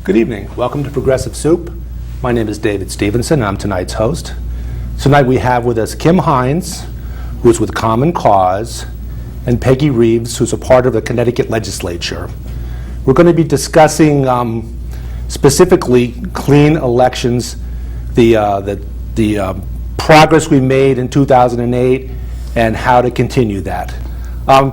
Good evening. Welcome to Progressive Soup. My name is David Stevenson. I'm tonight's host. Tonight we have with us Kim Hynes, who's with Common Cause, and Peggy Reeves, who's a part of the Connecticut legislature. We're going to be discussing specifically clean elections, the progress we made in 2008, and how to continue that.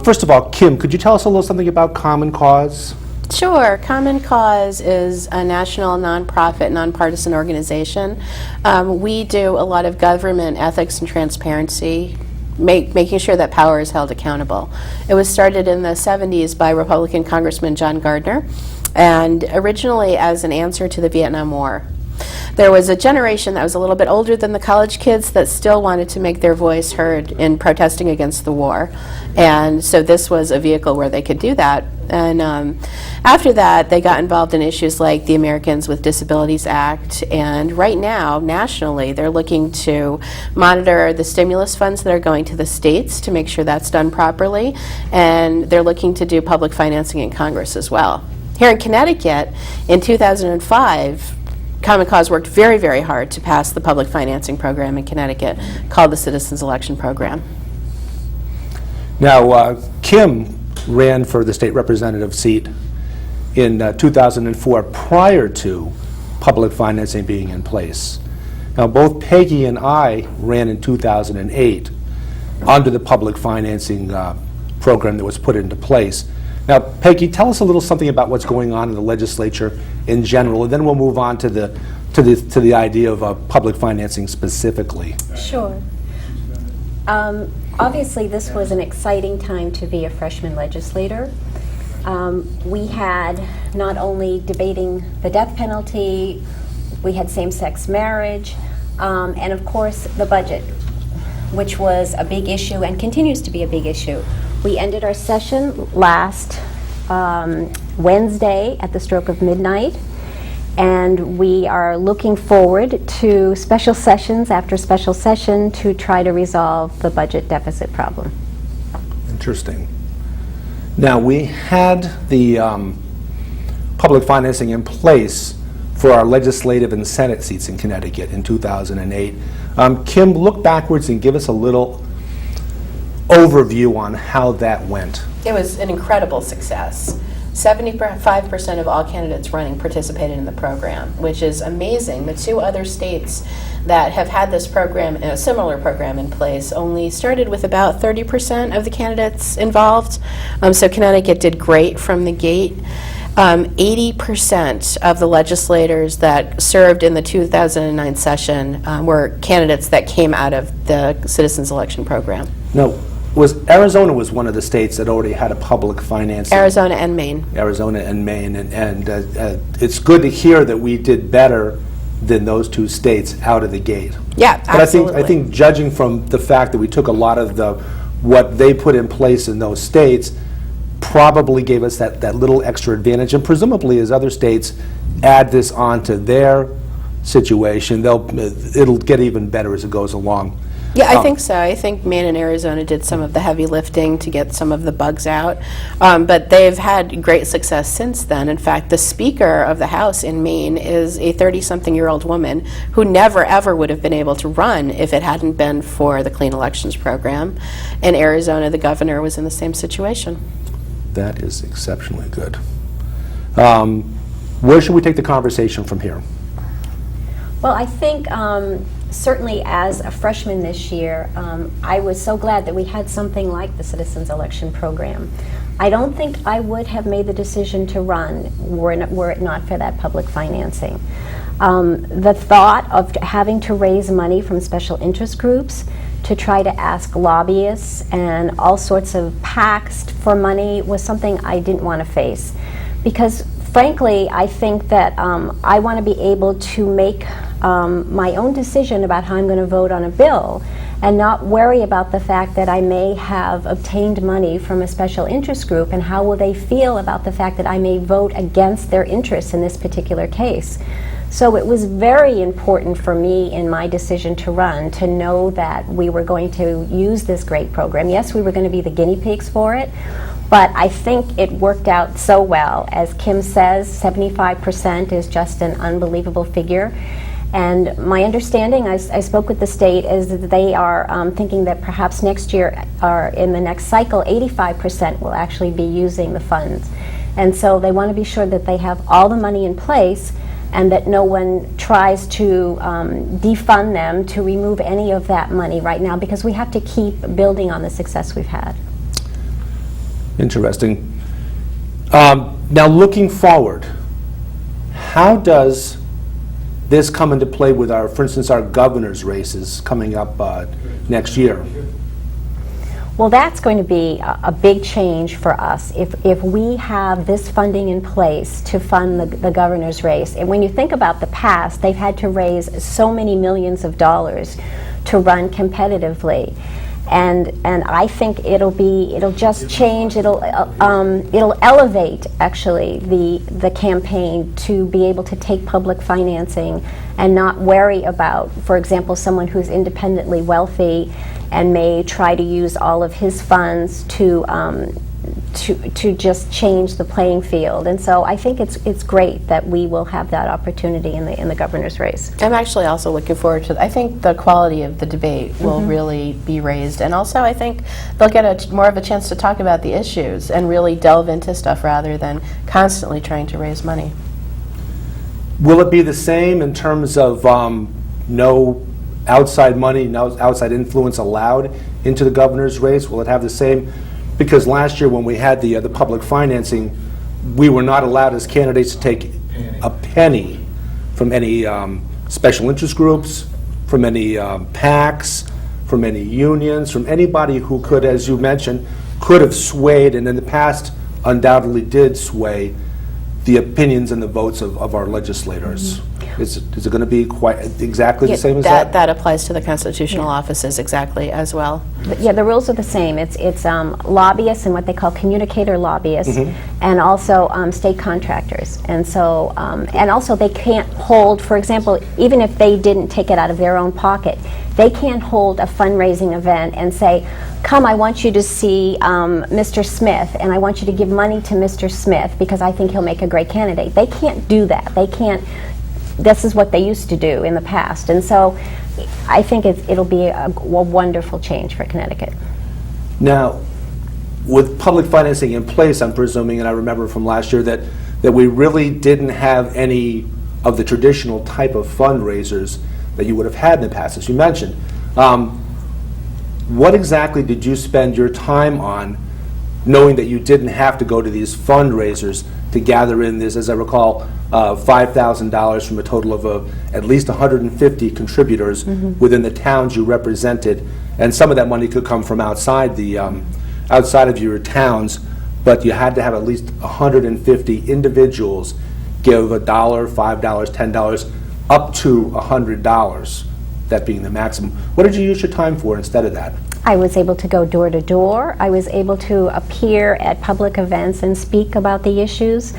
First of all, Kim, could you tell us a little something about Common Cause? Sure. Common Cause is a national nonprofit, nonpartisan organization. We do a lot of government ethics and transparency, making sure that power is held accountable. It was started in the 70s by Republican Congressman John Gardner, and originally as an answer to the Vietnam War. There was a generation that was a little bit older than the college kids that still wanted to make their voice heard in protesting against the war. And so this was a vehicle where they could do that. And after that, they got involved in issues like the Americans with Disabilities Act. And right now, nationally, they're looking to monitor the stimulus funds that are going to the states to make sure that's done properly. And they're looking to do public financing in Congress as well. Here in Connecticut, in 2005, Common Cause worked very, very hard to pass the public financing program in Connecticut called the Citizens Election Program. Now, Kim ran for the state representative seat in 2004 prior to public financing being in place. Now, both Peggy and I ran in 2008 under the public financing program that was put into place. Now, Peggy, tell us a little something about what's going on in the legislature in general, and then we'll move on to the idea of public financing specifically. Sure. Obviously, this was an exciting time to be a freshman legislator. We had not only debating the death penalty, we had same-sex marriage, and of course the budget, which was a big issue and continues to be a big issue. We ended our session last Wednesday at the stroke of midnight, and we are looking forward to special sessions after special session to try to resolve the budget deficit problem. Interesting. Now, we had the public financing in place for our legislative and Senate seats in Connecticut in 2008. Kim, look backwards and give us a little overview on how that went. It was an incredible success. 75% of all candidates running participated in the program, which is amazing. The two other states that have had this program, a similar program in place, only started with about 30% of the candidates involved. So Connecticut did great from the gate. 80% of the legislators that served in the 2009 session were candidates that came out of the Citizens Election Program. No. Arizona was one of the states that already had a public financing. Arizona and Maine. Arizona and Maine, and it's good to hear that we did better than those two states out of the gate. Yeah, but absolutely. I think judging from the fact that we took a lot of what they put in place in those states probably gave us that little extra advantage, and presumably as other states add this onto their situation, it'll get even better as it goes along. Yeah, I think so. I think Maine and Arizona did some of the heavy lifting to get some of the bugs out, but they've had great success since then. In fact, the Speaker of the House in Maine is a 30-something-year-old woman who never, ever would have been able to run if it hadn't been for the Clean Elections Program. In Arizona, the governor was in the same situation. That is exceptionally good. Where should we take the conversation from here? Well, I think certainly as a freshman this year, I was so glad that we had something like the Citizens Election Program. I don't think I would have made the decision to run were it not for that public financing. The thought of having to raise money from special interest groups to try to ask lobbyists and all sorts of PACs for money was something I didn't want to face. Because frankly, I think that I want to be able to make my own decision about how I'm going to vote on a bill and not worry about the fact that I may have obtained money from a special interest group and how will they feel about the fact that I may vote against their interests in this particular case. So it was very important for me in my decision to run to know that we were going to use this great program. Yes, we were going to be the guinea pigs for it, But I think it worked out so well. As Kim says, 75% is just an unbelievable figure. And my understanding, I spoke with the state, is that they are thinking that perhaps next year, or in the next cycle, 85% will actually be using the funds. And so they want to be sure that they have all the money in place and that no one tries to defund them to remove any of that money right now, because we have to keep building on the success we've had. Interesting. Now, looking forward, how does this come into play with our, for instance, our governor's races coming up next year? Well, that's going to be a big change for us if we have this funding in place to fund the governor's race. And when you think about the past, they've had to raise so many millions of dollars to run competitively. And I think it'll just change. It'll elevate actually the campaign to be able to take public financing and not worry about, for example, someone who's independently wealthy and may try to use all of his funds to just change the playing field. And so I think it's great that we will have that opportunity in the governor's race. I'm actually also looking forward to, I think the quality of the debate will really be raised, and also I think they'll get more of a chance to talk about the issues and really delve into stuff rather than constantly trying to raise money. Will it be the same in terms of no outside money, no outside influence allowed into the governor's race? Will it have the same? Because last year when we had the public financing, we were not allowed as candidates to take a penny from any special interest groups, from any PACs, from any unions, from anybody who could, as you mentioned, could have swayed, and in the past undoubtedly did sway, the opinions and the votes of our legislators. Is it going to be quite exactly the same as that? That applies to the constitutional offices exactly as well. Yeah, the rules are the same. It's lobbyists and what they call communicator lobbyists, and also state contractors. And so, and also they can't hold, for example, even if they didn't take it out of their own pocket, they can't hold a fundraising event and say, come, I want you to see Mr. Smith, and I want you to give money to Mr. Smith because I think he'll make a great candidate. They can't do that. They can't. This is what they used to do in the past. And so I think it'll be a wonderful change for Connecticut. Now, with public financing in place, I'm presuming, and I remember from last year, that we really didn't have any of the traditional type of fundraisers that you would have had in the past, as you mentioned. What exactly did you spend your time on, knowing that you didn't have to go to these fundraisers to gather in this, as I recall, $5,000 from a total of at least 150 contributors within the towns you represented, and some of that money could come from outside of your towns, but you had to have at least 150 individuals give $1, $5, $10, up to $100, that being the maximum. What did you use your time for instead of that? I was able to go door to door. I was able to appear at public events and speak about the issues.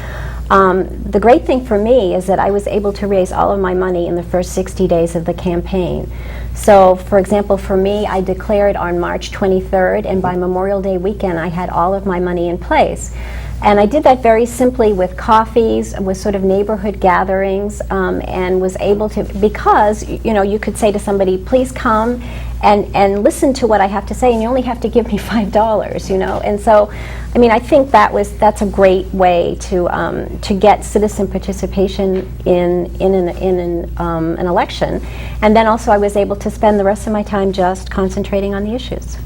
The great thing for me is that I was able to raise all of my money in the first 60 days of the campaign. So, for example, for me, I declared on March 23rd, and by Memorial Day weekend, I had all of my money in place. And I did that very simply with coffees, with sort of neighborhood gatherings, and was able to, because, you know, you could say to somebody, please come and listen to what I have to say, and you only have to give me $5, you know. And so, I mean, I think that's a great way to get citizen participation in an election. And then also I was able to spend the rest of my time just concentrating on the issues.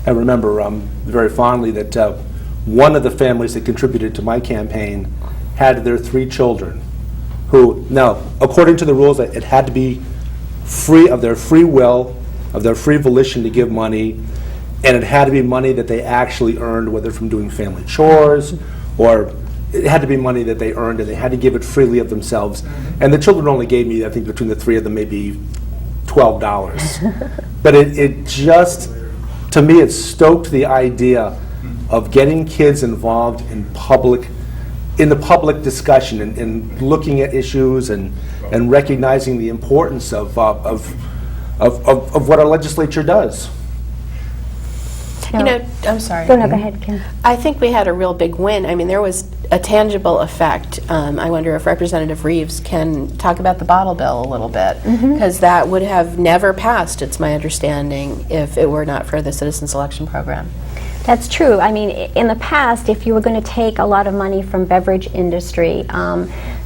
I remember very fondly that one of the families that contributed to my campaign had their 3 children who, now, according to the rules, it had to be free of their free will, of their free volition to give money, and it had to be money that they actually earned, whether from doing family chores, or it had to be money that they earned, and they had to give it freely of themselves. And the children only gave me, I think, between the 3 of them, maybe $12. But it just, to me, it stoked the idea of getting kids involved in the public discussion and looking at issues and recognizing the importance of what our legislature does. You know, I'm sorry. No, go ahead, Kim. I think we had a real big win. I mean, there was a tangible effect. I wonder if Representative Reeves can talk about the bottle bill a little bit, because that would have never passed, it's my understanding, if it were not for the Citizens Election Program. That's true. I mean, in the past, if you were going to take a lot of money from beverage industry,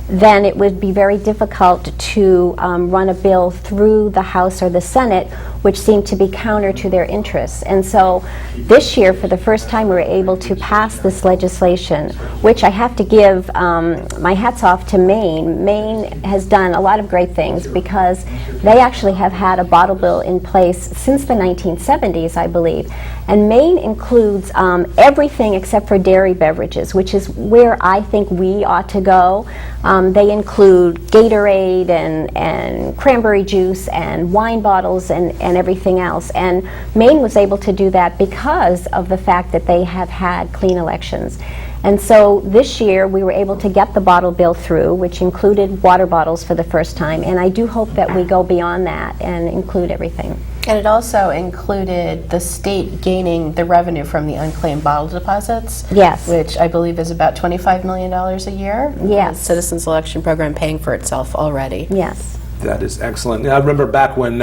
then it would be very difficult to run a bill through the House or the Senate, which seemed to be counter to their interests. And so this year, for the first time, we were able to pass this legislation, which I have to give my hats off to Maine. Maine has done a lot of great things because they actually have had a bottle bill in place since the 1970s, I believe. And Maine includes everything except for dairy beverages, which is where I think we ought to go. They include Gatorade and cranberry juice and wine bottles and everything else. And Maine was able to do that because of the fact that they have had clean elections. And so this year we were able to get the bottle bill through, which included water bottles for the first time. And I do hope that we go beyond that and include everything. And it also included the state gaining the revenue from the unclaimed bottle deposits. Yes. Which I believe is about $25 million a year. Yes. The Citizens Election Program paying for itself already. Yes. That is excellent. Now, I remember back when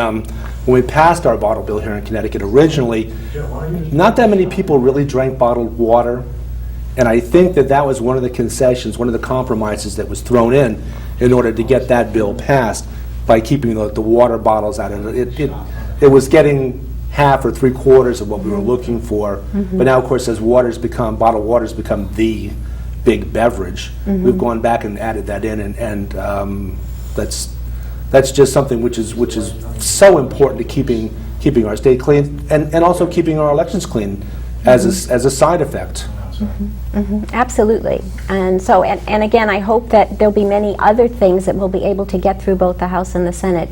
we passed our bottle bill here in Connecticut originally, not that many people really drank bottled water, and I think that that was one of the concessions, one of the compromises that was thrown in order to get that bill passed by keeping the water bottles out of it. It was getting half or three-quarters of what we were looking for, but now, of course, as bottled water's become the big beverage, we've gone back and added that in, and that's just something which is so important to keeping our state clean and also keeping our elections clean as a side effect. Absolutely. And so, and again, I hope that there'll be many other things that we'll be able to get through both the House and the Senate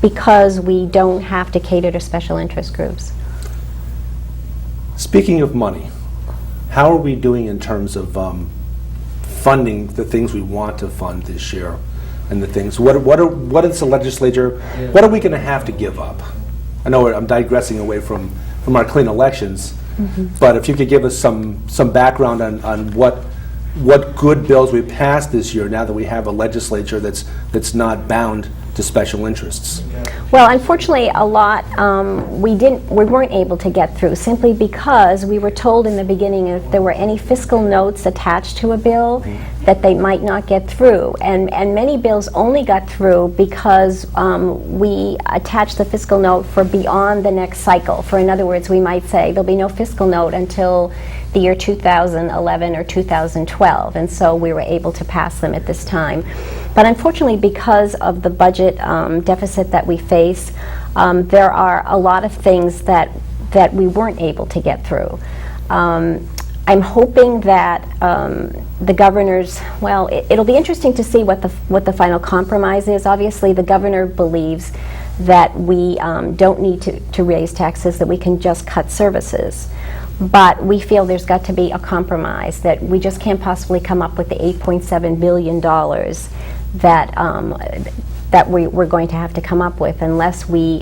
because we don't have to cater to special interest groups. Speaking of money, how are we doing in terms of funding the things we want to fund this year? And the things, what is the legislature, what are we going to have to give up? I know I'm digressing away from our clean elections, but if you could give us some background on what good bills we passed this year now that we have a legislature that's not bound to special interests. Well, unfortunately, a lot we weren't able to get through simply because we were told in the beginning if there were any fiscal notes attached to a bill that they might not get through. And many bills only got through because we attached the fiscal note for beyond the next cycle. For in other words, we might say there'll be no fiscal note until the year 2011 or 2012, and so we were able to pass them at this time. But unfortunately, because of the budget deficit that we face, there are a lot of things that we weren't able to get through. I'm hoping that the governor's, well, it'll be interesting to see what the final compromise is. Obviously, the governor believes that we don't need to raise taxes, that we can just cut services. But we feel there's got to be a compromise, that we just can't possibly come up with the $8.7 billion that we're going to have to come up with unless we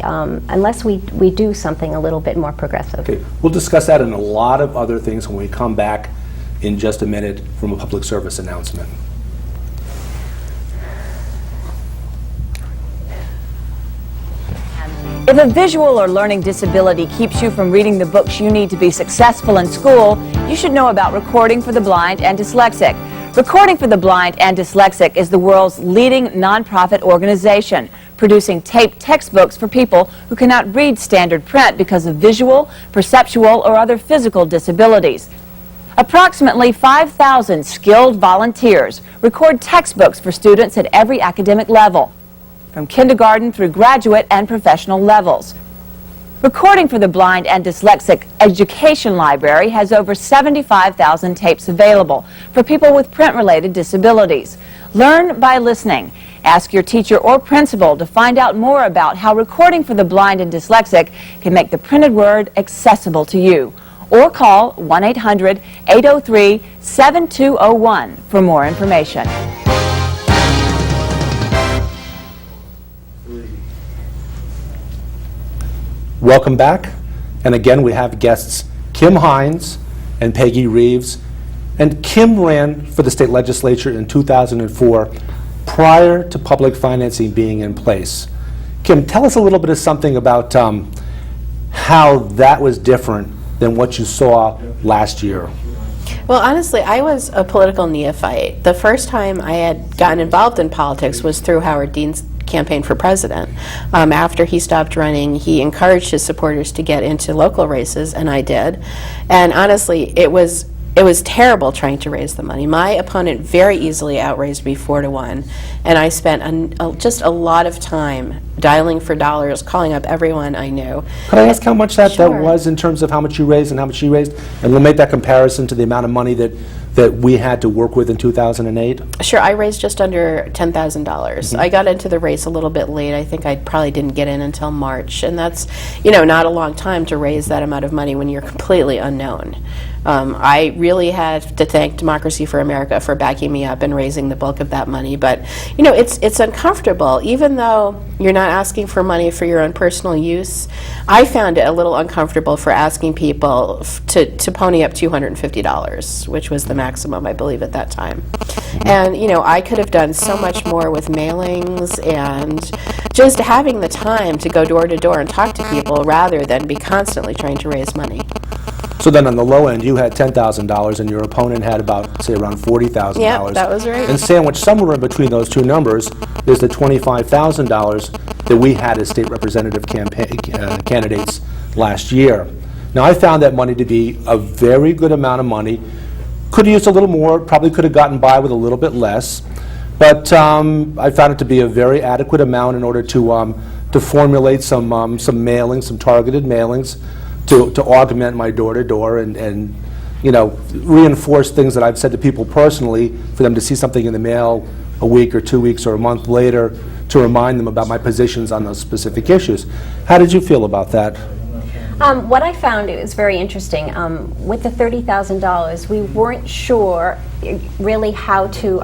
do something a little bit more progressive. Okay, we'll discuss that and a lot of other things when we come back in just a minute from a public service announcement. If a visual or learning disability keeps you from reading the books you need to be successful in school, you should know about Recording for the Blind and Dyslexic. Recording for the Blind and Dyslexic is the world's leading nonprofit organization, producing taped textbooks for people who cannot read standard print because of visual, perceptual, or other physical disabilities. Approximately 5,000 skilled volunteers record textbooks for students at every academic level, from kindergarten through graduate and professional levels. Recording for the Blind and Dyslexic Education Library has over 75,000 tapes available for people with print-related disabilities. Learn by listening. Ask your teacher or principal to find out more about how Recording for the Blind and Dyslexic can make the printed word accessible to you. Or call 1-800-803-7201 for more information. Welcome back, and again we have guests Kim Hynes and Peggy Reeves. And Kim ran for the state legislature in 2004 prior to public financing being in place. Kim, tell us a little bit of something about how that was different than what you saw last year. Well, honestly, I was a political neophyte. The first time I had gotten involved in politics was through Howard Dean's campaign for president. After he stopped running, he encouraged his supporters to get into local races, and I did. And honestly, it was terrible trying to raise the money. My opponent very easily outraised me 4-1, and I spent just a lot of time dialing for dollars, calling up everyone I knew. Could I ask how much that Sure. was in terms of how much you raised and how much she raised? And we'll make that comparison to the amount of money that we had to work with in 2008. Sure, I raised just under $10,000. I got into the race a little bit late. I think I probably didn't get in until March, and that's, not a long time to raise that amount of money when you're completely unknown. I really had to thank Democracy for America for backing me up and raising the bulk of that money. But, it's uncomfortable. Even though you're not asking for money for your own personal use, I found it a little uncomfortable for asking people to pony up $250, which was the maximum, I believe, at that time. And, I could have done so much more with mailings and just having the time to go door to door and talk to people rather than be constantly trying to raise money. So then on the low end, you had $10,000 and your opponent had about, say, around $40,000. Yeah, that was right. And sandwiched somewhere in between those two numbers is the $25,000 that we had as state representative candidates last year. Now, I found that money to be a very good amount of money. Could have used a little more, probably could have gotten by with a little bit less, but I found it to be a very adequate amount in order to formulate some mailings, some targeted mailings, to augment my door-to-door and reinforce things that I've said to people personally for them to see something in the mail a week or 2 weeks or a month later to remind them about my positions on those specific issues. How did you feel about that? What I found is very interesting. With the $30,000, we weren't sure really how to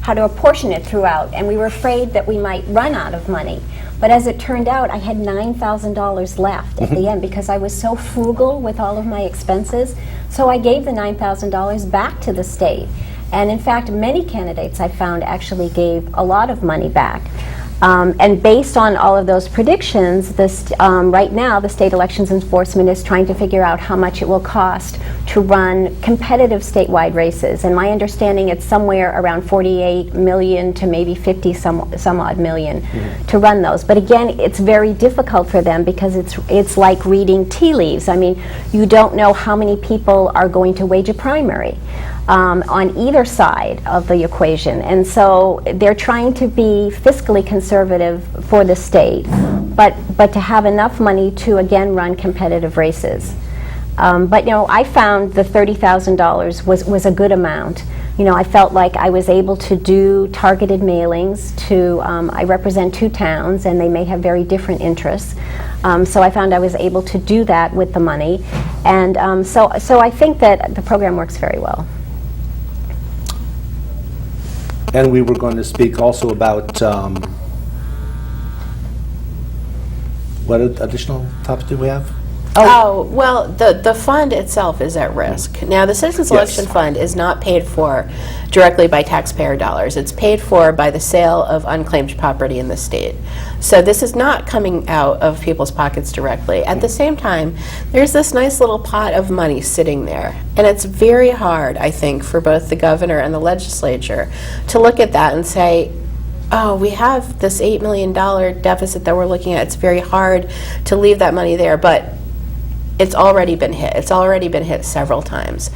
apportion it throughout, and we were afraid that we might run out of money. But as it turned out, I had $9,000 left at the end because I was so frugal with all of my expenses. So I gave the $9,000 back to the state. And in fact, many candidates I found actually gave a lot of money back. And based on all of those predictions, right now the state elections enforcement is trying to figure out how much it will cost to run competitive statewide races. And my understanding, it's somewhere around 48 million to maybe 50 some odd million to run those. But again, it's very difficult for them because it's like reading tea leaves. I mean, you don't know how many people are going to wage a primary on either side of the equation. And so they're trying to be fiscally conservative for the state, but to have enough money to again run competitive races. But I found the $30,000 was a good amount. I felt like I was able to do targeted mailings to, I represent 2 towns and they may have very different interests. So I found I was able to do that with the money. And so I think that the program works very well. And we were going to speak also about, what additional topics do we have? Oh, well, the fund itself is at risk. Now, the Citizens Election Fund is not paid for directly by taxpayer dollars. It's paid for by the sale of unclaimed property in the state. So this is not coming out of people's pockets directly. At the same time, there's this nice little pot of money sitting there. And it's very hard, I think, for both the governor and the legislature to look at that and say, oh, we have this $8 million deficit that we're looking at. It's very hard to leave that money there. But it's already been hit. It's already been hit several times.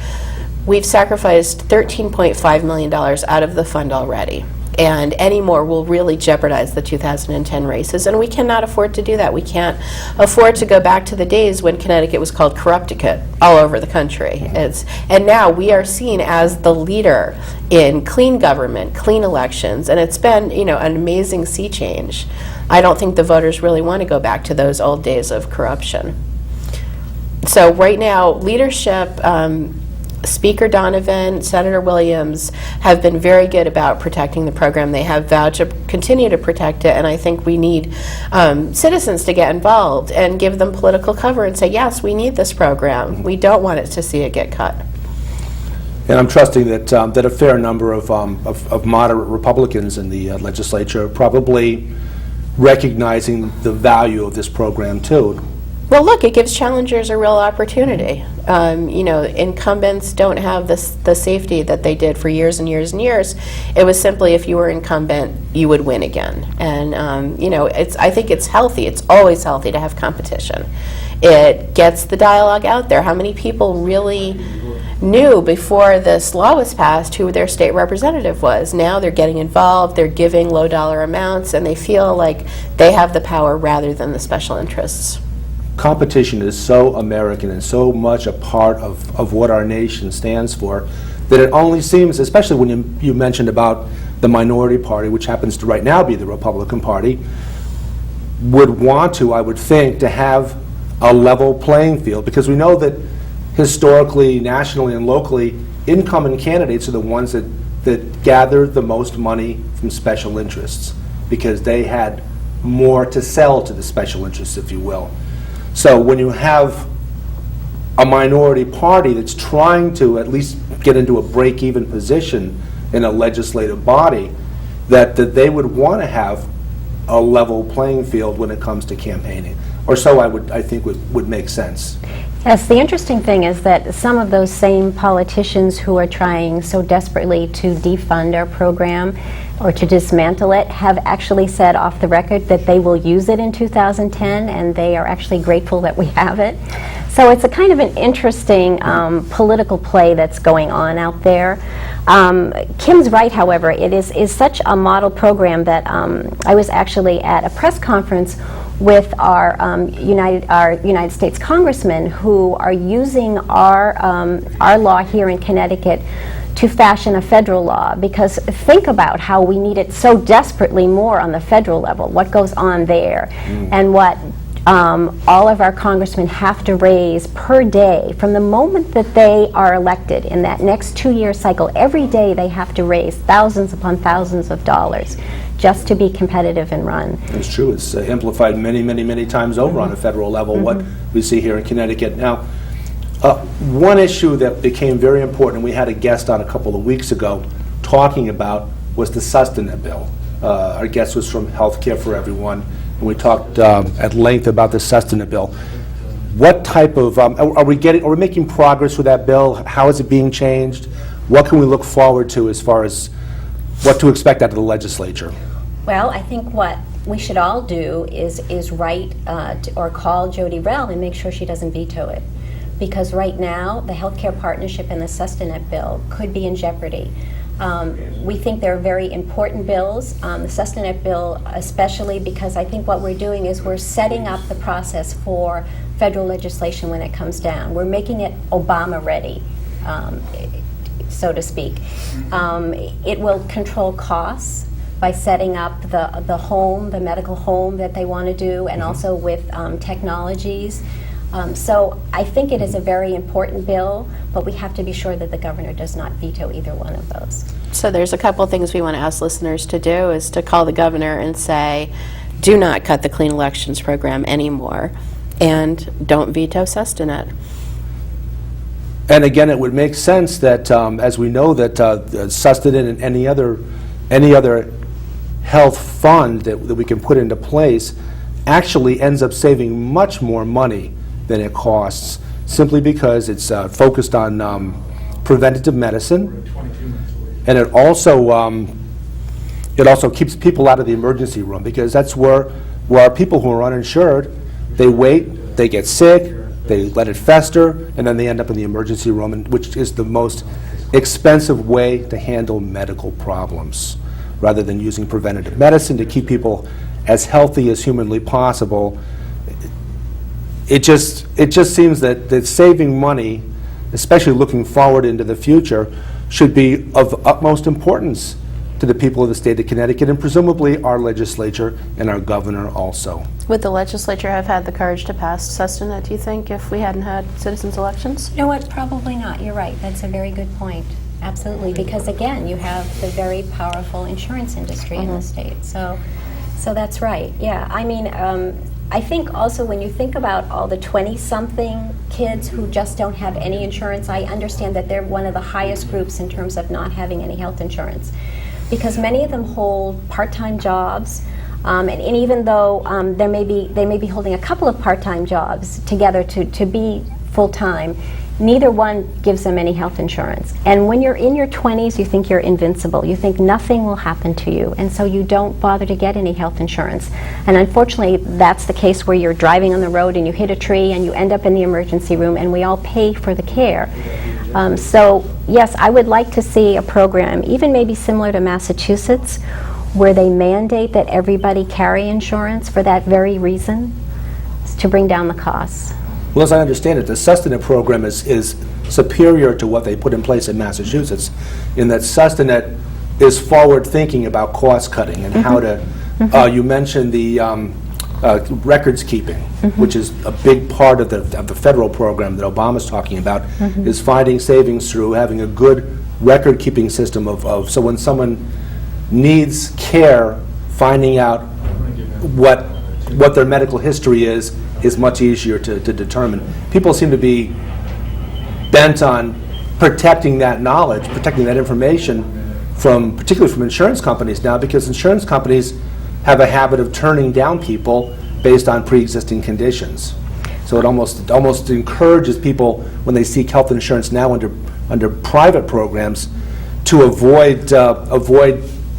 We've sacrificed $13.5 million out of the fund already, and any more will really jeopardize the 2010 races, and we cannot afford to do that. We can't afford to go back to the days when Connecticut was called Corrupticut all over the country. And now we are seen as the leader in clean government, clean elections, and it's been an amazing sea change. I don't think the voters really want to go back to those old days of corruption. So right now, leadership Speaker Donovan, Senator Williams have been very good about protecting the program. They have vowed to continue to protect it, and I think we need citizens to get involved and give them political cover and say, yes, we need this program. We don't want it to see it get cut. And I'm trusting that that a fair number of moderate Republicans in the legislature are probably recognizing the value of this program too. Well, look, it gives challengers a real opportunity. You know, incumbents don't have the safety that they did for years and years and years. It was simply if you were incumbent, you would win again. And, you know, I think it's healthy. It's always healthy to have competition. It gets the dialogue out there. How many people really knew before this law was passed who their state representative was? Now they're getting involved, they're giving low dollar amounts, and they feel like they have the power rather than the special interests. Competition is so American and so much a part of what our nation stands for that it only seems, especially when you mentioned about the minority party, which happens to right now be the Republican Party, would want to, I would think, to have a level playing field, because we know that historically, nationally, and locally, incumbent candidates are the ones that gather the most money from special interests because they had more to sell to the special interests, if you will. So when you have a minority party that's trying to at least get into a break-even position in a legislative body, that they would want to have a level playing field when it comes to campaigning. Or so I think would make sense. Yes, the interesting thing is that some of those same politicians who are trying so desperately to defund our program or to dismantle it have actually said off the record that they will use it in 2010, and they are actually grateful that we have it. So it's a kind of an interesting political play that's going on out there. Kim's right, however. It is such a model program that I was actually at a press conference with our United States congressmen who are using our law here in Connecticut to fashion a federal law, because think about how we need it so desperately more on the federal level, what goes on there, and what all of our congressmen have to raise per day from the moment that they are elected in that next 2-year cycle. Every day they have to raise thousands upon thousands of dollars just to be competitive and run. It's true. It's amplified many, many, many times over on a federal level, what we see here in Connecticut. Now, one issue that became very important, and we had a guest on a couple of weeks ago talking about, was the sustenance bill. Our guest was from Healthcare for Everyone, and we talked at length about the sustenance bill. What type of, are we making progress with that bill? How is it being changed? What can we look forward to as far as what to expect out of the legislature? Well, I think what we should all do is write or call Jody Rell and make sure she doesn't veto it. Because right now, the healthcare partnership and the sustenance bill could be in jeopardy. We think they're very important bills, the sustenance bill especially, because I think what we're doing is we're setting up the process for federal legislation when it comes down. We're making it Obama ready, so to speak. It will control costs by setting up the home, the medical home that they want to do, and also with technologies. So I think it is a very important bill, but we have to be sure that the governor does not veto either one of those. So there's a couple things we want to ask listeners to do, is to call the governor and say, do not cut the Clean Elections program anymore, and don't veto sustenance. And again, it would make sense that, as we know, that sustenance and any other health fund that we can put into place actually ends up saving much more money than it costs, simply because it's focused on preventative medicine, and it also keeps people out of the emergency room, because that's where people who are uninsured, they wait, they get sick, they let it fester, and then they end up in the emergency room, which is the most expensive way to handle medical problems, rather than using preventative medicine to keep people as healthy as humanly possible. It just seems that saving money, especially looking forward into the future, should be of utmost importance to the people of the state of Connecticut, and presumably our legislature and our governor also. Would the legislature have had the courage to pass sustenance, do you think, if we hadn't had citizens' elections? You know what, probably not. You're right. That's a very good point. Absolutely, because again, you have the very powerful insurance industry in the state. So that's right. Yeah, I mean, I think also when you think about all the 20-something kids who just don't have any insurance, I understand that they're one of the highest groups in terms of not having any health insurance, because many of them hold part-time jobs, and even though they may be holding a couple of part-time jobs together to be full-time, neither one gives them any health insurance. And when you're in your 20s, you think you're invincible. You think nothing will happen to you, and so you don't bother to get any health insurance. And unfortunately, that's the case where you're driving on the road and you hit a tree and you end up in the emergency room, and we all pay for the care. So yes, I would like to see a program, even maybe similar to Massachusetts, where they mandate that everybody carry insurance for that very reason, to bring down the costs. Well, as I understand it, the sustenance program is superior to what they put in place in Massachusetts, in that sustenance is forward-thinking about cost cutting and how to, you mentioned the records keeping, which is a big part of the federal program that Obama's talking about, is finding savings through having a good record-keeping system so when someone needs care, finding out what their medical history is much easier to determine. People seem to be bent on protecting that knowledge, protecting that information particularly from insurance companies now, because insurance companies have a habit of turning down people based on pre-existing conditions. So it almost encourages people, when they seek health insurance now under private programs, to avoid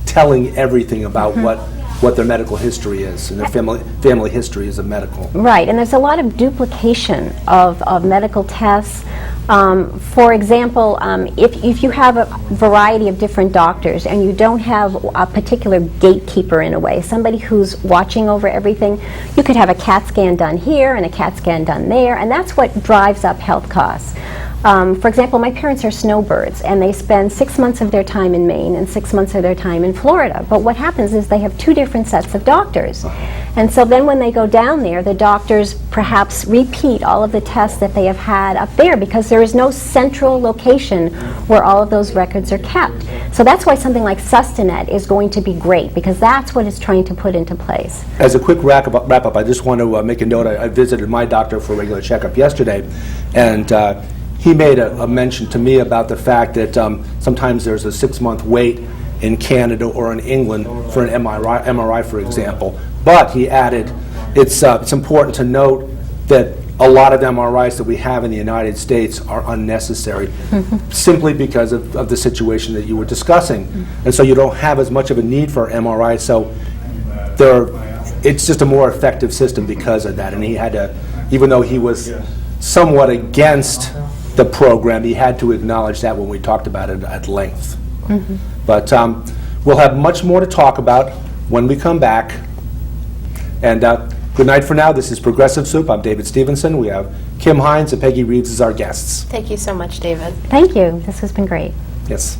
telling everything about what their medical history is and their family history is of medical. Right, and there's a lot of duplication of medical tests. For example, if you have a variety of different doctors and you don't have a particular gatekeeper in a way, somebody who's watching over everything, you could have a CAT scan done here and a CAT scan done there, and that's what drives up health costs. For example, my parents are snowbirds, and they spend 6 months of their time in Maine and 6 months of their time in Florida. But what happens is they have two different sets of doctors. And so then when they go down there, the doctors perhaps repeat all of the tests that they have had up there, because there is no central location where all of those records are kept. So that's why something like Sustanet is going to be great, because that's what it's trying to put into place. As a quick wrap-up, I just want to make a note. I visited my doctor for a regular checkup yesterday, and he made a mention to me about the fact that sometimes there's a 6-month wait in Canada or in England for an MRI, for example. But he added, it's important to note that a lot of MRIs that we have in the United States are unnecessary, simply because of the situation that you were discussing. And so you don't have as much of a need for MRI, so it's just a more effective system because of that. And he had to, even though he was somewhat against the program, he had to acknowledge that when we talked about it at length. But we'll have much more to talk about when we come back. And good night for now. This is Progressive Soup. I'm David Stevenson. We have Kim Hynes and Peggy Reeves as our guests. Thank you so much, David. Thank you. This has been great. Yes.